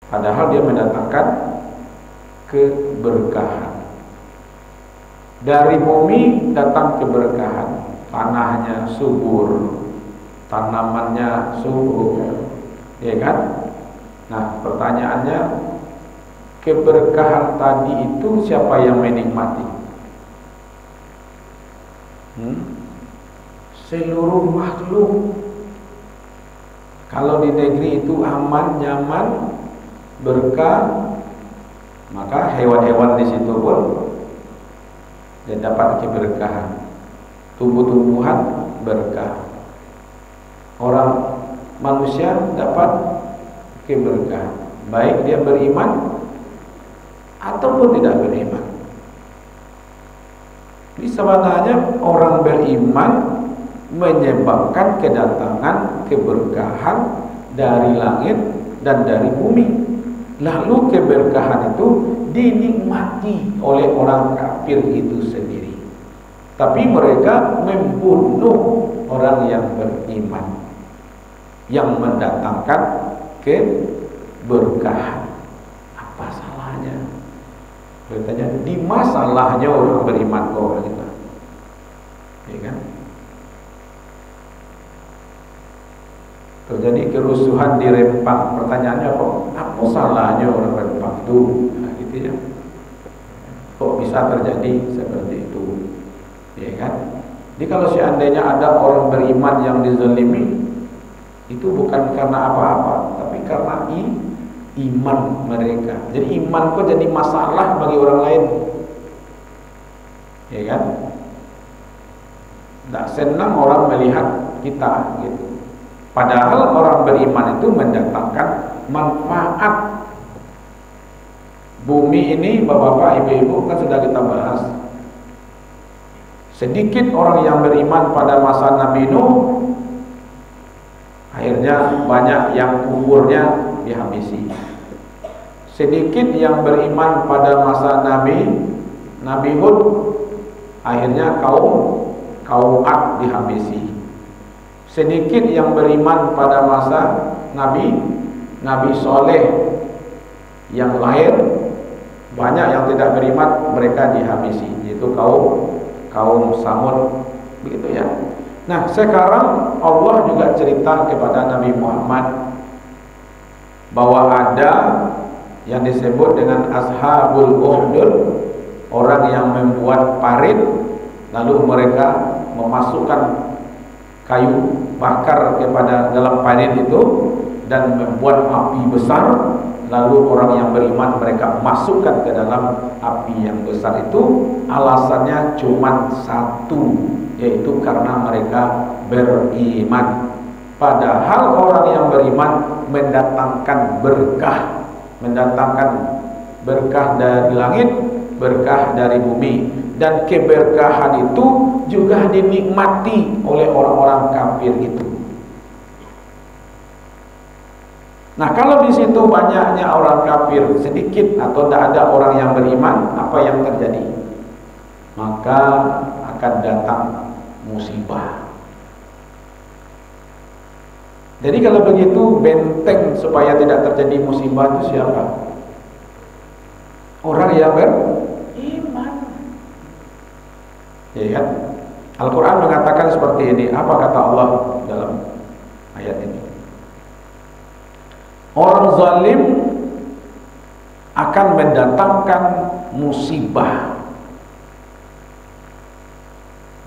Padahal dia mendatangkan keberkahan. Dari bumi datang keberkahan, tanahnya subur, tanamannya subur, ya kan? Nah, pertanyaannya, keberkahan tadi itu siapa yang menikmati? Seluruh makhluk. Kalau di negeri itu aman, nyaman, berkah, maka hewan-hewan di situ pun dia dapat keberkahan. Tumbuh-tumbuhan berkah. Orang manusia dapat keberkahan, baik dia beriman ataupun tidak beriman. Ini sebenarnya orang beriman menyebabkan kedatangan keberkahan dari langit dan dari bumi. Lalu keberkahan itu dinikmati oleh orang kafir itu sendiri. Tapi mereka membunuh orang yang beriman, yang mendatangkan keberkahan. Apa salahnya? Bertanya, di masalahnya orang beriman kok kita, ya kan? Terjadi kerusuhan di Rempang. Pertanyaannya apa salahnya orang Rempang itu? Nah, gitu ya. Kok bisa terjadi seperti itu? Ya kan? Jadi kalau seandainya ada orang beriman yang dizalimi, itu bukan karena apa-apa, tapi karena iman mereka. Jadi iman kok jadi masalah bagi orang lain, ya kan? Tidak senang orang melihat kita gitu. Padahal orang beriman itu mendatangkan manfaat. Bumi ini, bapak-bapak, ibu-ibu, kan sudah kita bahas. Sedikit orang yang beriman pada masa Nabi Nuh, akhirnya banyak yang kuburnya dihabisi. Sedikit yang beriman pada masa Nabi Hud, akhirnya kaum Ad dihabisi. Sedikit yang beriman pada masa Nabi Soleh yang lahir, banyak yang tidak beriman, mereka dihabisi, yaitu kaum Samud, begitu ya. Nah, sekarang Allah juga cerita kepada Nabi Muhammad bahwa ada yang disebut dengan Ashabul Ukhdud, orang yang membuat parit, lalu mereka memasukkan kayu bakar kepada dalam parit itu dan membuat api besar. Lalu orang yang beriman mereka masukkan ke dalam api yang besar itu. Alasannya cuma satu, yaitu karena mereka beriman. Padahal orang yang beriman mendatangkan berkah, dari langit, berkah dari bumi, dan keberkahan itu juga dinikmati oleh orang-orang kafir itu. Nah, kalau di situ banyaknya orang kafir, sedikit atau tidak ada orang yang beriman, apa yang terjadi? Maka akan datang musibah. Jadi kalau begitu, benteng supaya tidak terjadi musibah itu siapa? Orang yang beriman. Ya kan? Al-Quran mengatakan seperti ini. Apa kata Allah dalam ayat ini? Orang zalim akan mendatangkan musibah.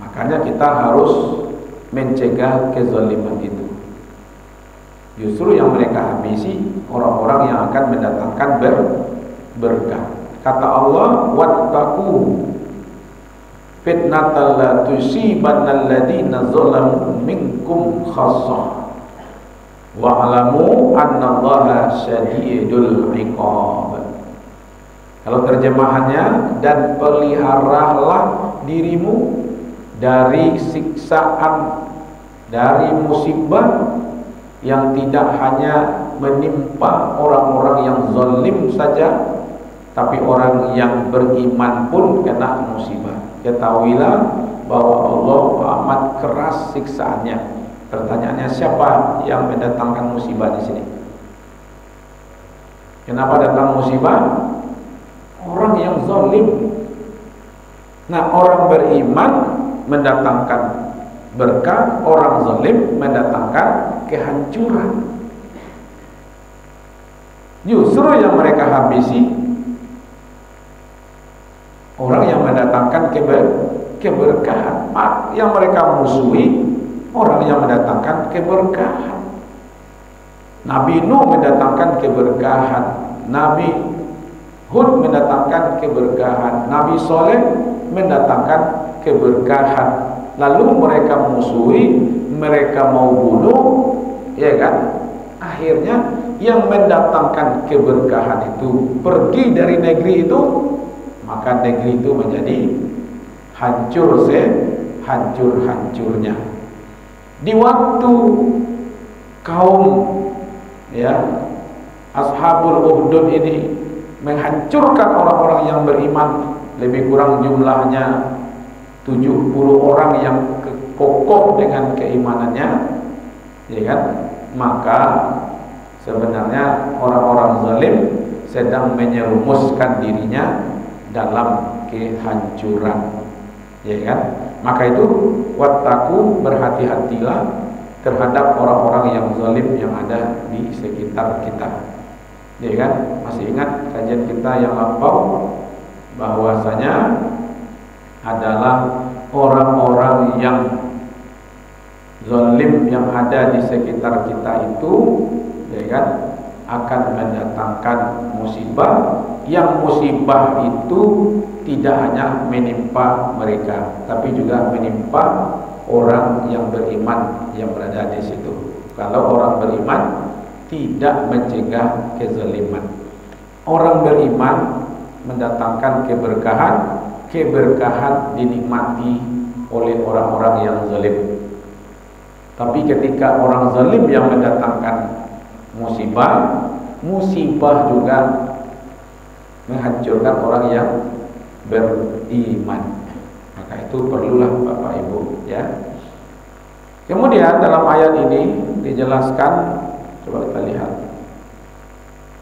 Makanya kita harus mencegah kezaliman itu. Justru yang mereka habisi orang-orang yang akan mendatangkan berkah. Kata Allah, wattaqu fitnatal la tusibanna alladziina zalamu minkum khassah wa'lamu annallaha syadidul iqab. Kalau terjemahannya, dan peliharalah dirimu dari siksaan, dari musibah yang tidak hanya menimpa orang-orang yang zalim saja, tapi orang yang beriman pun kena musibah. Ketahuilah bahwa Allah amat keras siksaannya. Pertanyaannya, siapa yang mendatangkan musibah di sini? Kenapa datang musibah? Orang yang zalim. Nah, orang beriman mendatangkan berkah, orang zalim mendatangkan kehancuran. Justru yang mereka habisi orang yang mendatangkan keberkahan. Yang mereka musuhi orang yang mendatangkan keberkahan. Nabi Nuh mendatangkan keberkahan, Nabi Hud mendatangkan keberkahan, Nabi Soleh mendatangkan keberkahan. Lalu mereka musuhi, mereka mau bunuh, ya kan? Akhirnya yang mendatangkan keberkahan itu pergi dari negeri itu, maka negeri itu menjadi hancur hancur-hancurnya. Di waktu kaum Ashabul Ukhdud ini menghancurkan orang-orang yang beriman, lebih kurang jumlahnya 70 orang yang kokoh dengan keimanannya, ya kan? Maka sebenarnya orang-orang zalim sedang menyerumuskan dirinya dalam kehancuran, ya kan? Maka itu wattaku, berhati-hatilah terhadap orang-orang yang zalim yang ada di sekitar kita. Ya kan? Masih ingat kajian kita yang lampau bahwasanya adalah orang-orang yang zalim yang ada di sekitar kita itu, ya kan, akan mendatangkan musibah. Yang musibah itu tidak hanya menimpa mereka, tapi juga menimpa orang yang beriman yang berada di situ. Kalau orang beriman tidak mencegah kezaliman. Orang beriman mendatangkan keberkahan, keberkahan dinikmati oleh orang-orang yang zalim. Tapi ketika orang zalim yang mendatangkan musibah, musibah juga menghancurkan orang yang beriman. Maka itu perlulah Bapak Ibu, ya. Kemudian dalam ayat ini dijelaskan, coba kita lihat,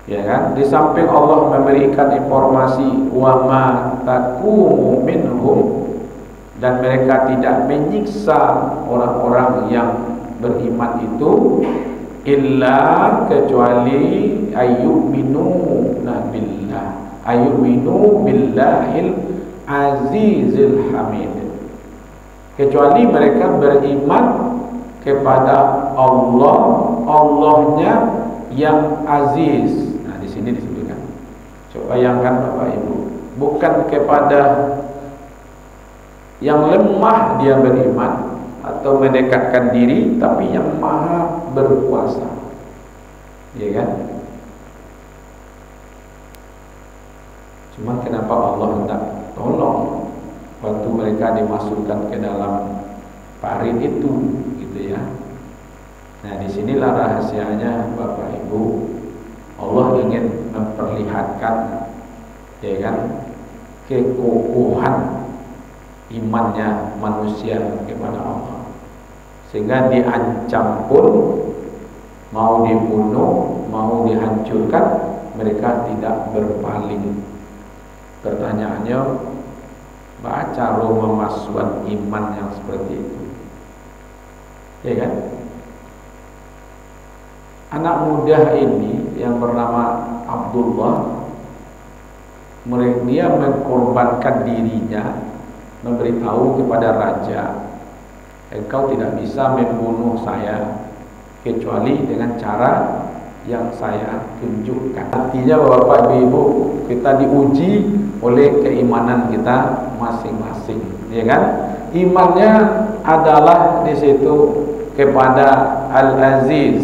ya kan, di samping Allah memberikan informasi wa ma taqumu minhum, dan mereka tidak menyiksa orang-orang yang beriman itu, illa kecuali ayyuminu billahil azizil hamid, kecuali mereka beriman kepada Allah, Allahnya yang aziz. Nah, di sini disebutkan. Coba bayangkan Bapak Ibu, bukan kepada yang lemah dia beriman atau mendekatkan diri, tapi yang maha berkuasa, ya kan? Cuma kenapa Allah hendak tolong waktu mereka dimasukkan ke dalam parit itu, gitu ya? Nah, disinilah rahasianya Bapak Ibu. Allah ingin memperlihatkan, ya kan, kekokohan imannya manusia kepada Allah, sehingga diancam pun, mau dibunuh, mau dihancurkan, mereka tidak berpaling. Pertanyaannya, baca Roma Maswad iman yang seperti itu, ya kan? Anak muda ini yang bernama Abdullah, dia mengkorbankan dirinya, memberitahu kepada raja, engkau tidak bisa membunuh saya kecuali dengan cara yang saya tunjukkan. Artinya Bapak Ibu, kita diuji oleh keimanan kita masing-masing, ya kan? Imannya adalah di situ kepada Al-Aziz,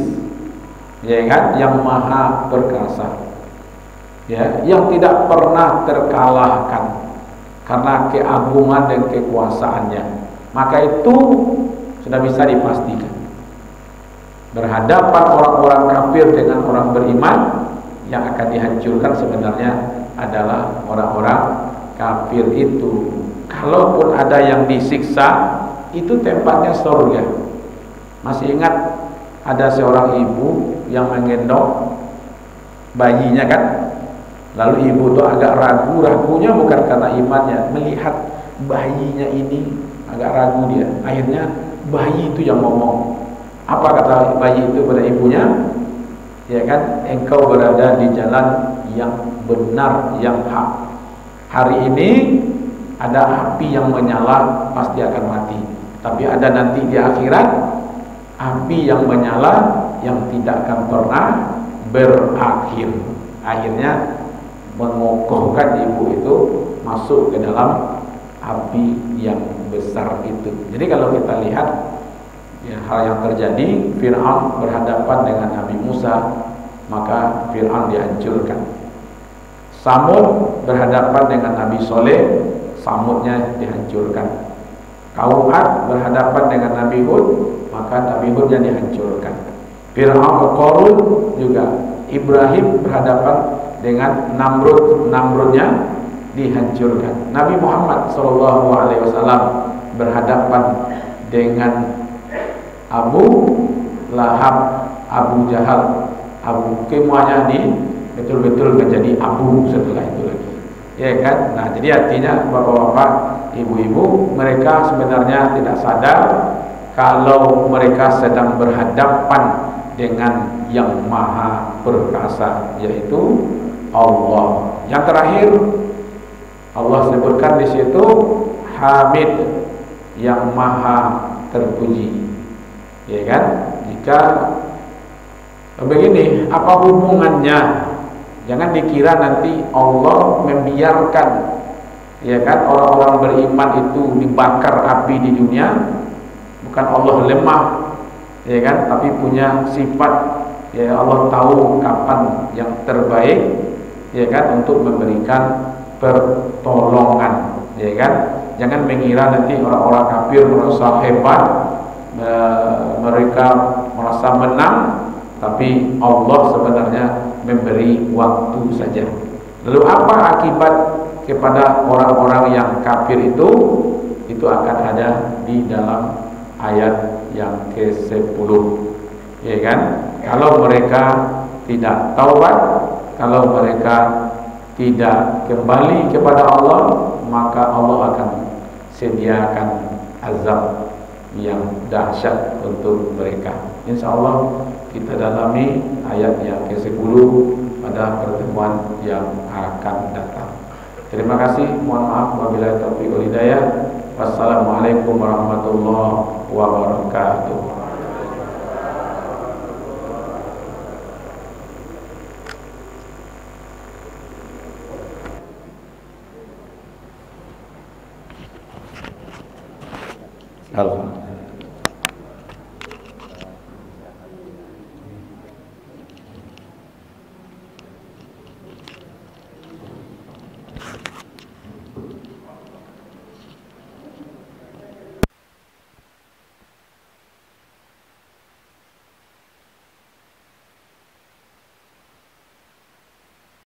ya kan, yang maha perkasa, ya, yang tidak pernah terkalahkan karena keagungan dan kekuasaannya. Maka itu sudah bisa dipastikan. Berhadapan orang-orang kafir dengan orang beriman, yang akan dihancurkan sebenarnya adalah orang-orang kafir itu. Kalaupun ada yang disiksa, itu tempatnya surga. Masih ingat ada seorang ibu yang menggendong bayinya kan. Lalu ibu itu agak ragu, ragunya bukan karena imannya, melihat bayinya ini agak ragu dia. Akhirnya bayi itu yang ngomong. Apa kata bayi itu pada ibunya? Ya kan, engkau berada di jalan yang benar, yang hak. Hari ini ada api yang menyala, pasti akan mati. Tapi ada nanti di akhirat api yang menyala yang tidak akan pernah berakhir. Akhirnya mengokohkan ibu itu masuk ke dalam api yang besar itu. Jadi kalau kita lihat ya, hal yang terjadi, Fir'aun berhadapan dengan Nabi Musa, maka Fir'aun dihancurkan. Samud berhadapan dengan Nabi Soleh, Samudnya dihancurkan. Kaum Ad berhadapan dengan Nabi Hud, maka Nabi Hudnya dihancurkan. Fir'aun Qarun juga. Ibrahim berhadapan dengan Namrud, Namrudnya dihancurkan. Nabi Muhammad SAW berhadapan dengan Abu Lahab, Abu Jahal, Abu, semuanya betul-betul menjadi abu setelah itu lagi. Ya kan? Nah, jadi artinya bapak-bapak, ibu-ibu, mereka sebenarnya tidak sadar kalau mereka sedang berhadapan dengan yang maha perkasa, yaitu Allah. Yang terakhir Allah sebutkan di situ Hamid, yang maha terpuji. Ya kan? Jika begini, apa hubungannya? Jangan dikira nanti Allah membiarkan, ya kan, orang-orang beriman itu dibakar api di dunia. Bukan Allah lemah, ya kan, tapi punya sifat, ya Allah tahu kapan yang terbaik, ya kan, untuk memberikan pertolongan, ya kan. Jangan mengira nanti orang-orang kafir merasa hebat, mereka merasa menang, tapi Allah sebenarnya memberi waktu saja. Lalu apa akibat kepada orang-orang yang kafir itu? Itu akan ada di dalam ayat yang ke-10, ya kan? Kalau mereka tidak taubat, kalau mereka tidak kembali kepada Allah, maka Allah akan sediakan azab yang dahsyat untuk mereka. Insyaallah kita dalami ayat yang ke-10 pada pertemuan yang akan datang. Terima kasih. Mohon maaf wabillahi taufiq wal hidayah. Wassalamualaikum warahmatullahi wabarakatuh. Alhamdulillah.